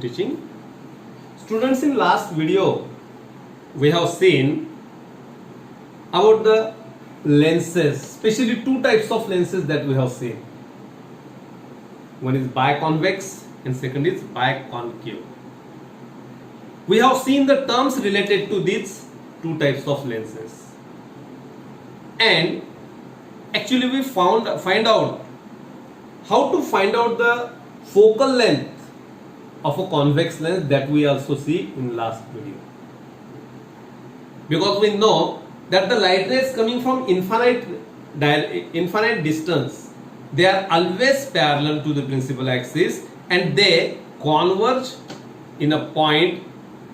teaching. Students, in last video we have seen about the lenses, especially two types of lenses that we have seen. One is biconvex and second is biconcave. We have seen the terms related to these two types of lenses, and actually we find out how to find out the focal length of a convex lens, that we also see in last video. Because we know that the light rays coming from infinite distance, they are always parallel to the principal axis and they converge in a point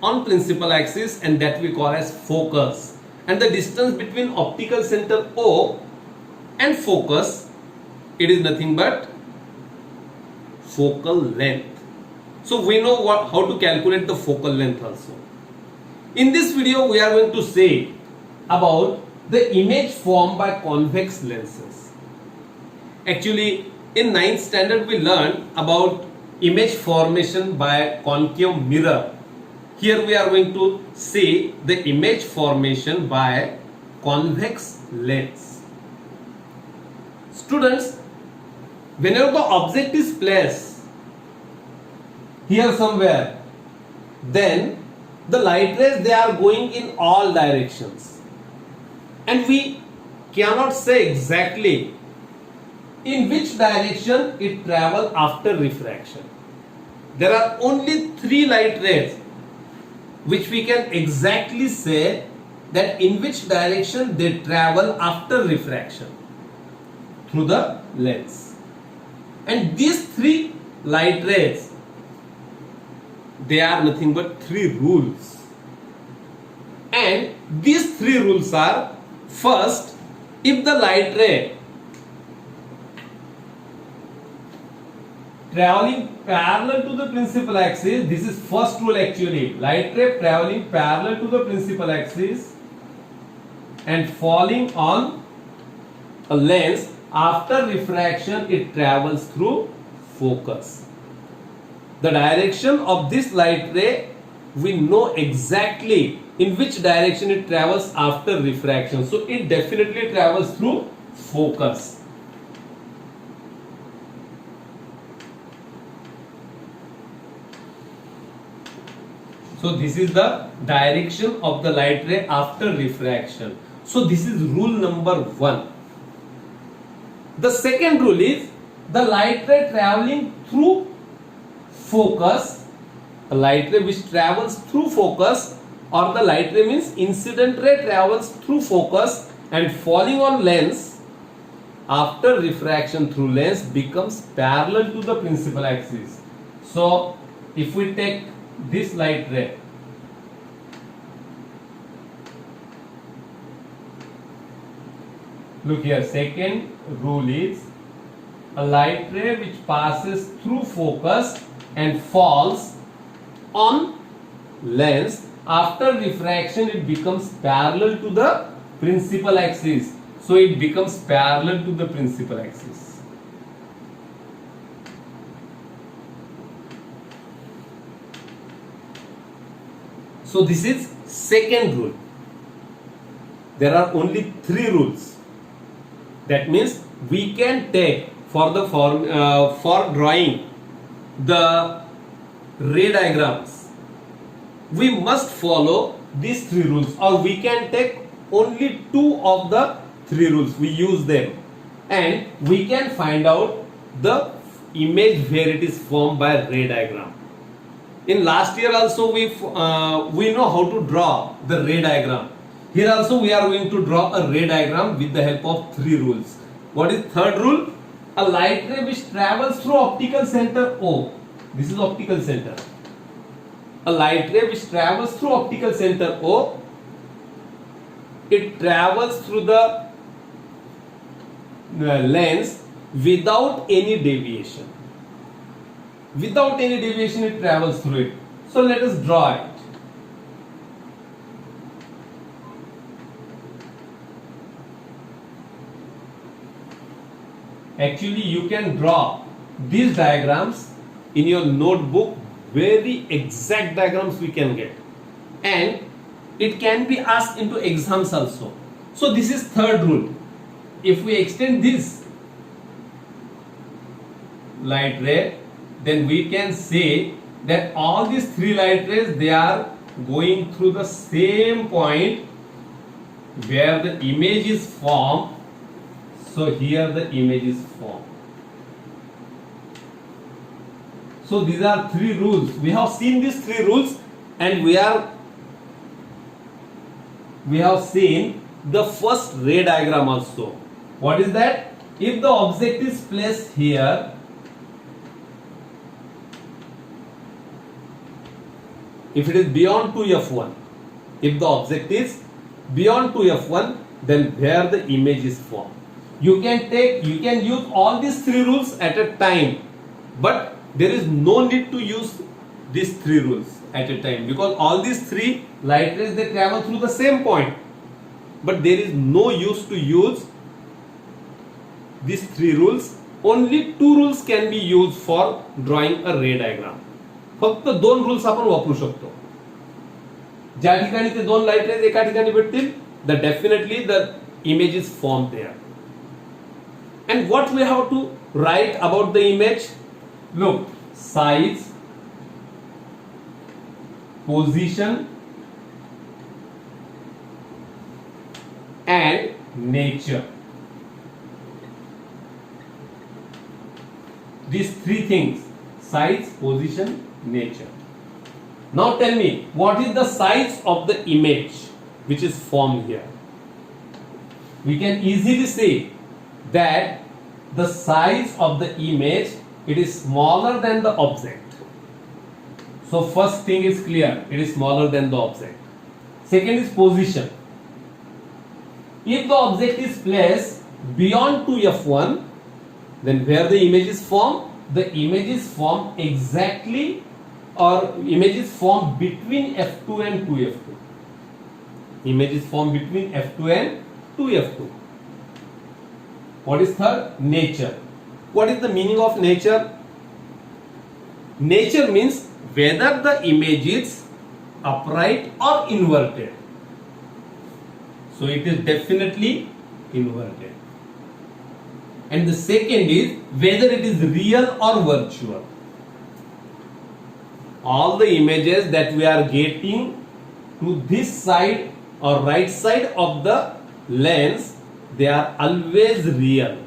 on principal axis, and that we call as focus. And the distance between optical center O and focus, it is nothing but focal length. So we know how to calculate the focal length also. In this video we are going to say about the image formed by convex lenses. Actually in 9th standard we learned about image formation by concave mirror. Here we are going to see the image formation by convex lens. Students, whenever the object is placed here somewhere, then the light rays, they are going in all directions, and we cannot say exactly in which direction it travels after refraction. There are only 3 light rays which we can exactly say that in which direction they travel after refraction through the lens. And these 3 light rays, they are nothing but 3 rules. And these 3 rules are: first, if the light ray traveling parallel to the principal axis, this is first rule actually, light ray traveling parallel to the principal axis and falling on a lens, after refraction it travels through focus. The direction of this light ray, we know exactly in which direction it travels after refraction, so it definitely travels through focus. So this is the direction of the light ray after refraction. So this is rule number 1. The second rule is the light ray traveling through focus, a light ray which travels through focus, or the light ray means incident ray travels through focus and falling on lens after refraction through lens becomes parallel to the principal axis. So if we take this light ray, look here, second rule is a light ray which passes through focus and falls on lens, after refraction it becomes parallel to the principal axis, so it becomes parallel to the principal axis. So this is second rule. There are only 3 rules. That means we can take for the for drawing the ray diagrams, we must follow these 3 rules, or we can take only 2 of the 3 rules, we use them, and we can find out the image where it is formed by ray diagram. In last year also we know how to draw the ray diagram. Here also we are going to draw a ray diagram with the help of 3 rules. What is third rule? A light ray which travels through optical center O. This is optical center. A light ray which travels through optical center O, it travels through the lens without any deviation. Without any deviation it travels through it. So let us draw it. Actually you can draw these diagrams in your notebook very exact diagrams we can get, and it can be asked into exams also. So this is third rule. If we extend this light ray, then we can say that all these three light rays, they are going through the same point where the image is formed. So here the image is formed. So these are three rules. We have seen these three rules, and we have seen the first ray diagram also. What is that? If the object is placed here, if it is beyond 2f1, if the object is beyond 2f1, then where the image is formed. You can use all these three rules at a time, but there is no need to use these three rules at a time, because all these three light rays, they travel through the same point. But there is no use to use these three rules. Only two rules can be used for drawing a ray diagram. फक्त दोन rules आपण वापरू शकतो. ज्या ठिकाणी ते दोन light rays एका ठिकाणी भेटतील, the definitely the image is form there. And what we have to write about the image? Look, size, position, and nature. These three things: size, position, nature. Now tell me, what is the size of the image which is formed here? We can easily say that the size of the image, it is smaller than the object. So first thing is clear, it is smaller than the object. Second is position. If the object is placed beyond 2f1, then where the image is formed, the image is formed exactly, or image is formed between f2 and 2f2. Image is formed between f2 and 2f2. What is third? Nature. What is the meaning of nature? Nature means whether the image is upright or inverted. So it is definitely inverted. And the second is whether it is real or virtual. All the images that we are getting to this side or right side of the lens, they are always real.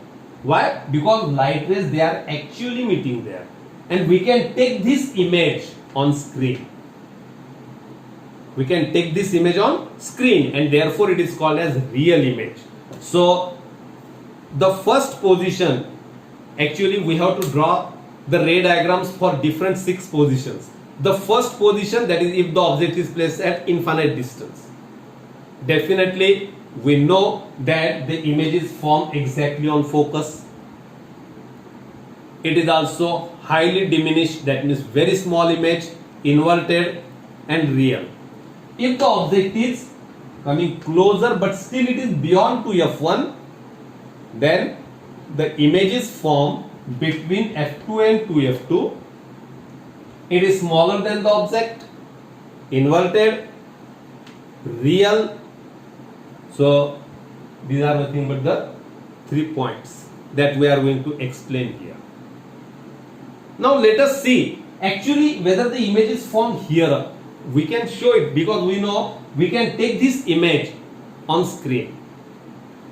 Why? Because light rays, they are actually meeting there, and we can take this image on screen. We can take this image on screen, and therefore it is called as real image. So the first position, actually we have to draw the ray diagrams for different 6 positions. The first position, that is if the object is placed at infinite distance, definitely we know that the image is formed exactly on focus. It is also highly diminished, that means very small image, inverted, and real. If the object is coming closer but still it is beyond 2f1, then the image is formed between f2 and 2f2. It is smaller than the object, inverted, real. So these are nothing but the 3 points that we are going to explain here. Now let us see actually whether the image is formed here. We can show it because we know we can take this image on screen.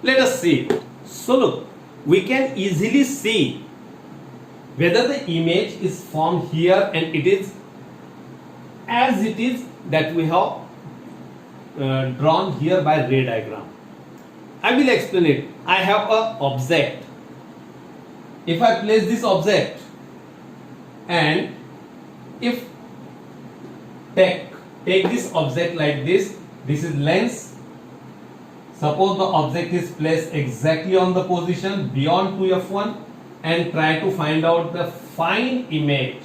Let us see. So look, we can easily see whether the image is formed here, and it is as it is that we have drawn here by ray diagram. I will explain it. I have a object. If I place this object, and if take this object like this is lens. Suppose the object is placed exactly on the position beyond 2f1, and try to find out the fine image.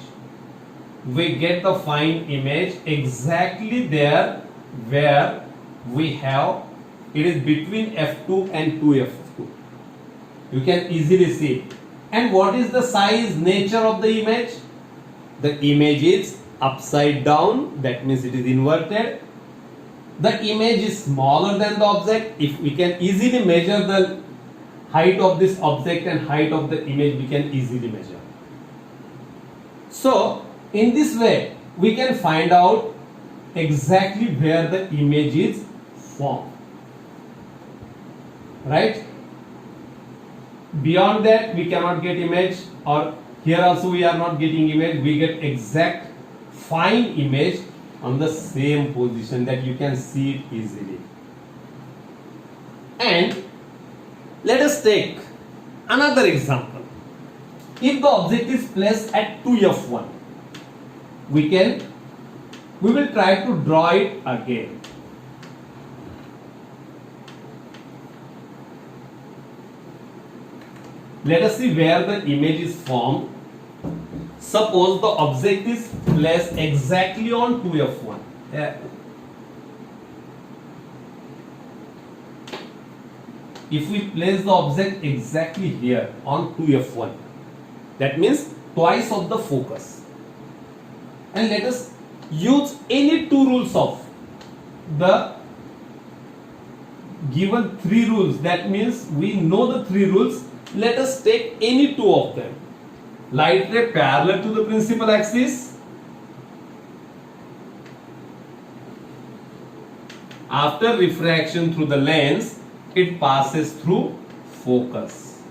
We get the fine image exactly there where we have, it is between f2 and 2f2. You can easily see it. And what is the size, nature of the image? The image is upside down, that means it is inverted. The image is smaller than the object. If we can easily measure the height of this object and height of the image, we can easily measure. So in this way we can find out exactly where the image is formed, right? Beyond that we cannot get image, or here also we are not getting image. We get exact fine image on the same position that you can see it easily. And let us take another example. If the object is placed at 2f1, we will try to draw it again. Let us see where the image is formed. Suppose the object is placed exactly on 2f1. If we place the object exactly here on 2f1, that means twice of the focus. And let us use any two rules of the given three rules. That means we know the three rules. Let us take any two of them. Light ray parallel to the principal axis. After refraction through the lens, it passes through focus.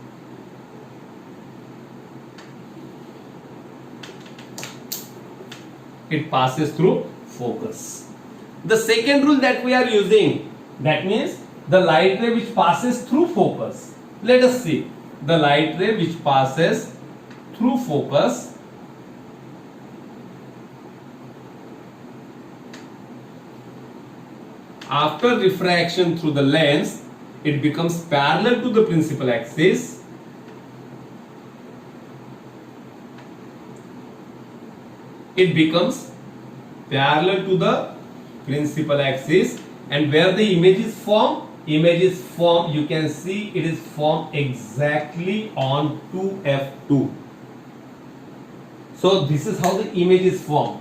It passes through focus. The second rule that we are using, that means the light ray which passes through focus. Let us see. The light ray which passes through focus after refraction through the lens, it becomes parallel to the principal axis. It becomes parallel to the principal axis, and where the image is formed, you can see it is formed exactly on 2f2. So this is how the image is formed.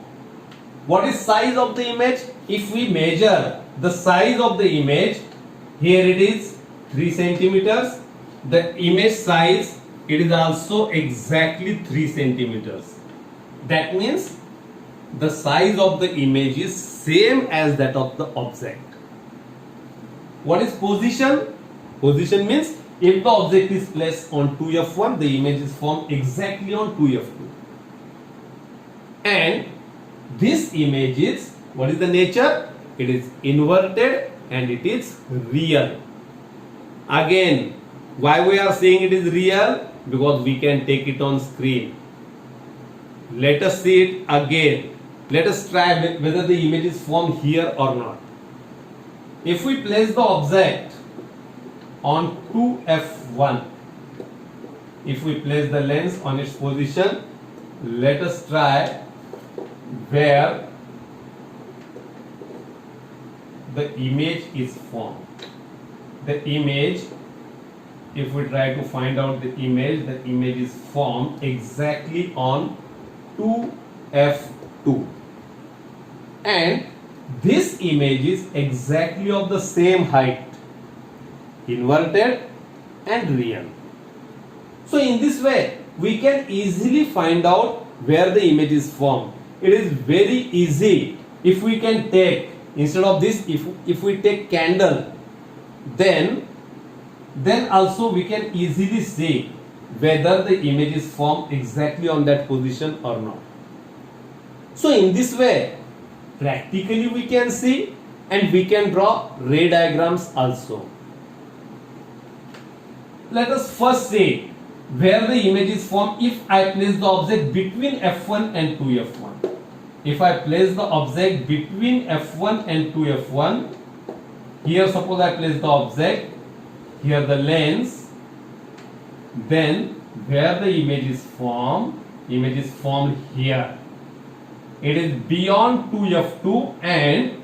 What is size of the image? If we measure the size of the image, here it is 3 centimeters. The image size, it is also exactly 3 centimeters. That means the size of the image is same as that of the object. What is position? Position means if the object is placed on 2f1, the image is formed exactly on 2f2. And this image is, what is the nature? It is inverted and it is real. Again, why we are saying it is real? Because we can take it on screen. Let us see it again. Let us try whether the image is formed here or not. If we place the object on 2f1, if we place the lens on its position, let us try where the image is formed. The image, if we try to find out the image is formed exactly on 2f2. And this image is exactly of the same height, inverted and real. So in this way, we can easily find out where the image is formed. It is very easy. If we can take, instead of this, if we take candle, then also we can easily see whether the image is formed exactly on that position or not. So in this way, practically we can see, and we can draw ray diagrams also. Let us first see where the image is formed if I place the object between f1 and 2f1. If I place the object between f1 and 2f1, here suppose I place the object, here the lens, then where the image is formed here. It is beyond 2f2, and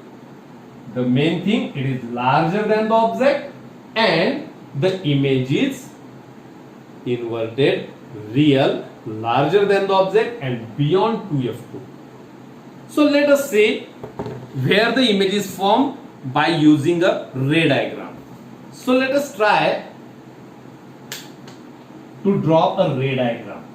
the main thing, it is larger than the object, and the image is inverted, real, larger than the object and beyond 2f2. So let us say where the image is formed by using a ray diagram. So let us try to draw a ray diagram.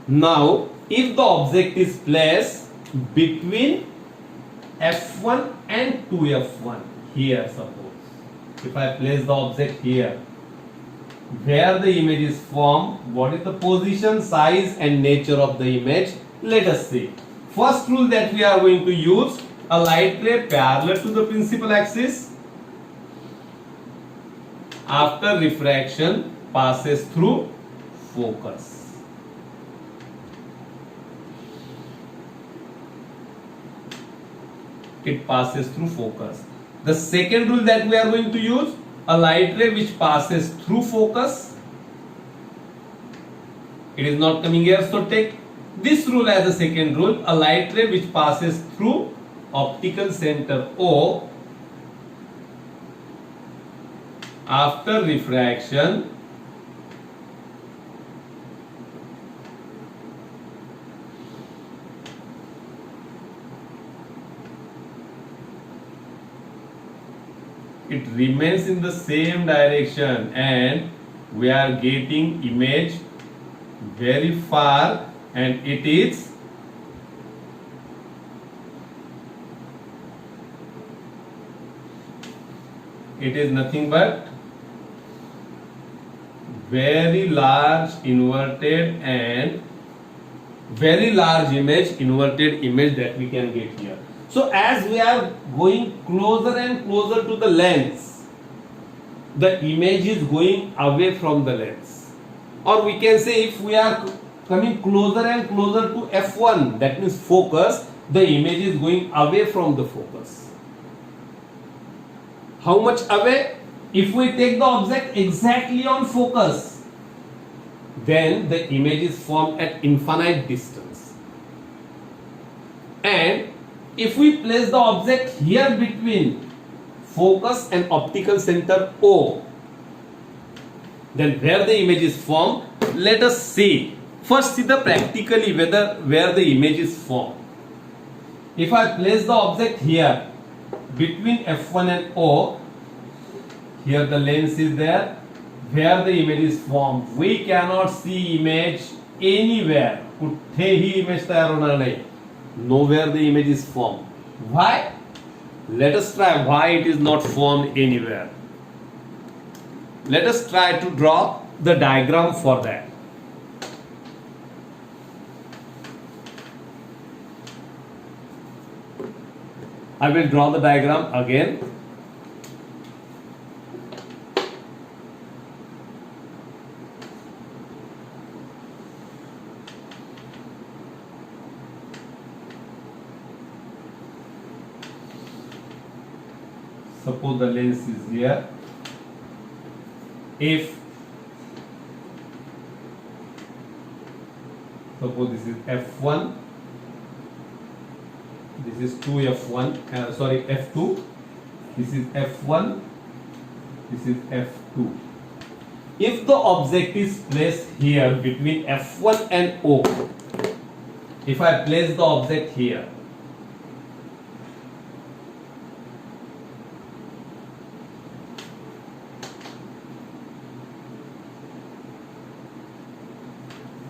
Now, if the object is placed between F1 and 2F1, here suppose, if I place the object here, where the image is formed, what is the position, size and nature of the image? Let us see. First rule that we are going to use, a light ray parallel to the principal axis after refraction passes through focus. It passes through focus. The second rule that we are going to use, a light ray which passes through focus. It is not coming here, so take this rule as the second rule, a light ray which passes through optical center O after refraction it remains in the same direction and we are getting image very far, and it is nothing but very large inverted and very large image, inverted image that we can get here. So as we are going closer and closer to the lens, the image is going away from the lens. Or we can say if we are coming closer and closer to F1, that means focus, the image is going away from the focus. How much away? If we take the object exactly on focus, then the image is formed at infinite distance. And if we place the object here between focus and optical center O, then where the image is formed, let us see. First see the practically where the image is formed. If I place the object here between F1 and O, here the lens is there, where the image is formed, we cannot see image anywhere. कुठेही image तयार होणार नाही. Nowhere the image is formed. Why? Let us try why it is not formed anywhere. Let us try to draw the diagram for that. I will draw the diagram again. Suppose the lens is here. If suppose this is F1, this is 2F1, sorry F2, this is F1, this is F2. If the object is placed here between F1 and O, if I place the object here,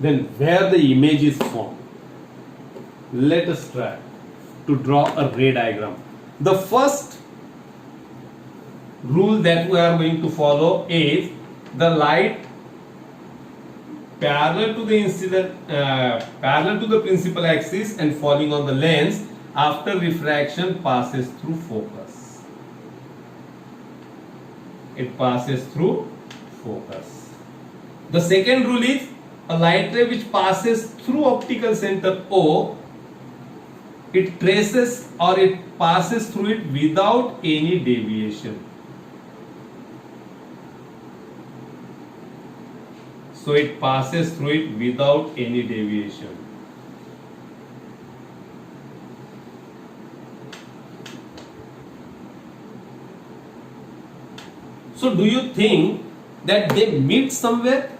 then where the image is formed, let us try to draw a ray diagram. The first rule that we are going to follow is the light parallel to the incident, parallel to the principal axis and falling on the lens after refraction passes through focus. It passes through focus. The second rule is a light ray which passes through optical center O, it traces or it passes through it without any deviation. So it passes through it without any deviation. So do you think that they meet somewhere?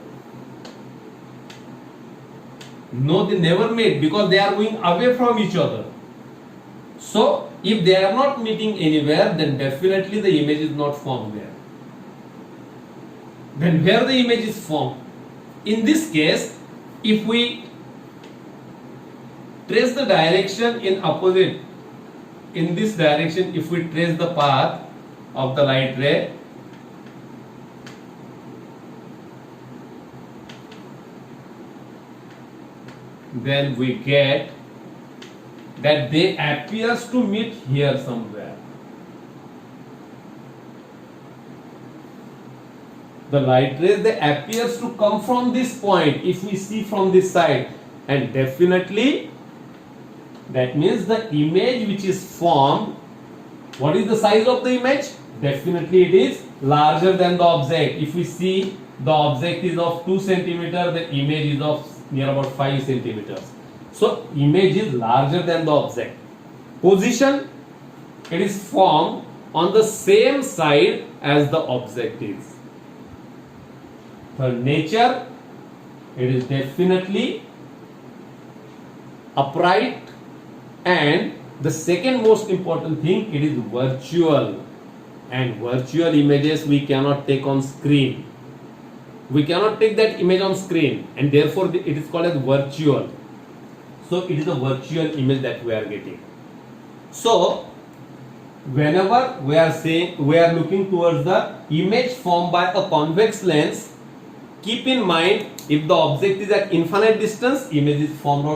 No, they never meet because they are going away from each other. So if they are not meeting anywhere, then definitely the image is not formed there. Then where the image is formed? In this case, if we trace the direction in opposite, in this direction, if we trace the path of the light ray, then we get that they appears to meet here somewhere. The light rays, they appears to come from this point if we see from this side, and definitely that means the image which is formed, what is the size of the image? Definitely it is larger than the object. If we see the object is of 2 centimeter, the image is of near about 5 centimeters. So image is larger than the object. Position, it is formed on the same side as the object is. For nature, it is definitely upright, and the second most important thing, it is virtual, and virtual images we cannot take on screen. We cannot take that image on screen, and therefore it is called as virtual. So it is a virtual image that we are getting. So whenever we are saying we are looking towards the image formed by a convex lens, keep in mind if the object is at infinite distance, image is formed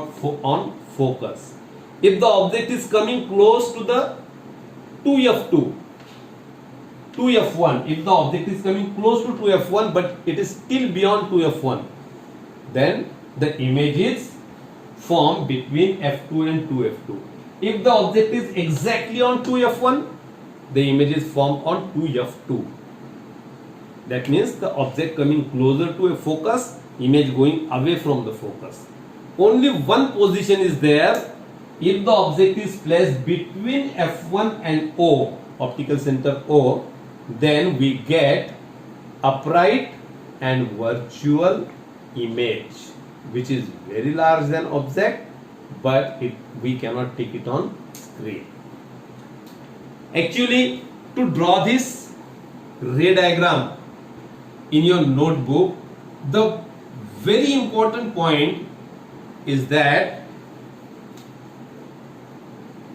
on focus. If the object is coming close to the 2f2, 2f1, if the object is coming close to 2f1 but it is still beyond 2f1, then the image is formed between f2 and 2f2. If the object is exactly on 2f1, the image is formed on 2f2. That means the object coming closer to a focus, image going away from the focus. Only one position is there. If the object is placed between f1 and O, optical center O, then we get upright and virtual image, which is very large than object, but we cannot take it on screen. Actually, to draw this ray diagram in your notebook, the very important point is that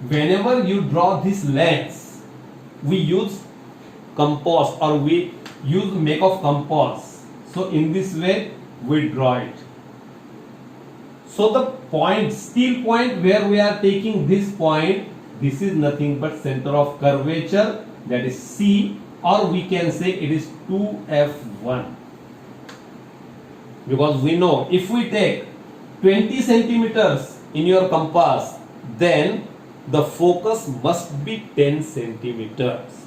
whenever you draw this lens, we use compass or we use make of compass. So in this way we draw it. So the point, steel point where we are taking this point, this is nothing but center of curvature, that is C, or we can say it is 2f1. Because we know if we take 20 centimeters in your compass, then the focus must be 10 centimeters.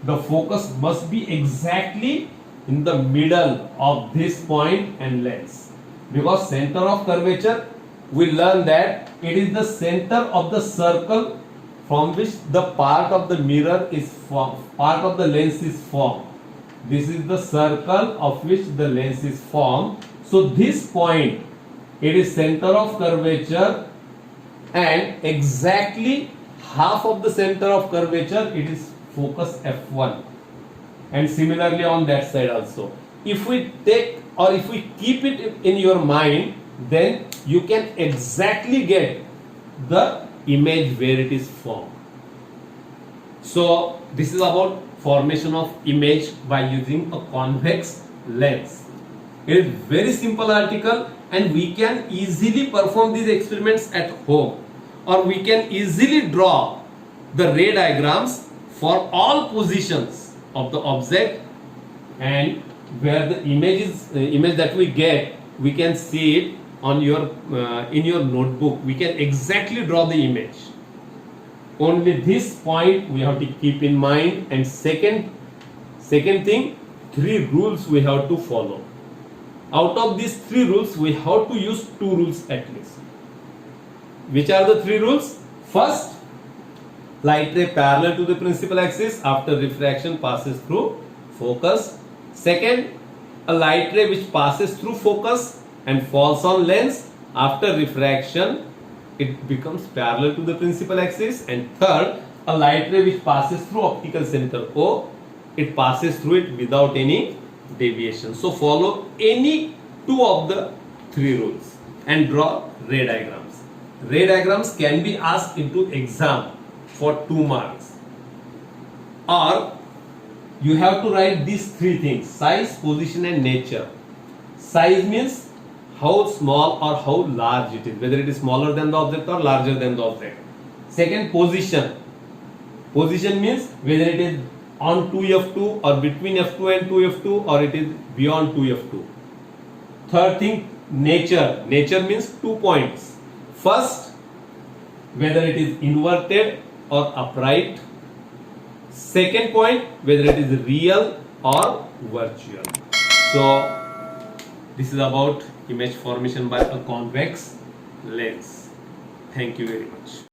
The focus must be exactly in the middle of this point and lens. Because center of curvature, we learn that it is the center of the circle from which the part of the mirror is formed, part of the lens is formed. This is the circle of which the lens is formed. So this point, it is center of curvature, and exactly half of the center of curvature, it is focus f1, and similarly on that side also. If we take or if we keep it in your mind, then you can exactly get the image where it is formed. So this is about formation of image by using a convex lens. It is very simple article, and we can easily perform these experiments at home, or we can easily draw the ray diagrams for all positions of the object, and where the image that we get, we can see it on your in your notebook. We can exactly draw the image. Only this point we have to keep in mind, and second thing, 3 rules we have to follow. Out of these 3 rules, we have to use 2 rules at least. Which are the 3 rules? First, light ray parallel to the principal axis after refraction passes through focus. Second, a light ray which passes through focus and falls on lens, after refraction it becomes parallel to the principal axis. And third, a light ray which passes through optical center O, it passes through it without any deviation. So follow any two of the three rules and draw ray diagrams. Ray diagrams can be asked into exam for 2 marks, or you have to write these three things: size, position and nature. Size means how small or how large it is, whether it is smaller than the object or larger than the object. Second, position. Position means whether it is on 2f2 or between f2 and 2f2 or it is beyond 2f2. Third thing, nature. Nature means 2 points. First, whether it is inverted or upright. Second point, whether it is real or virtual. So this is about image formation by a convex lens. Thank you very much.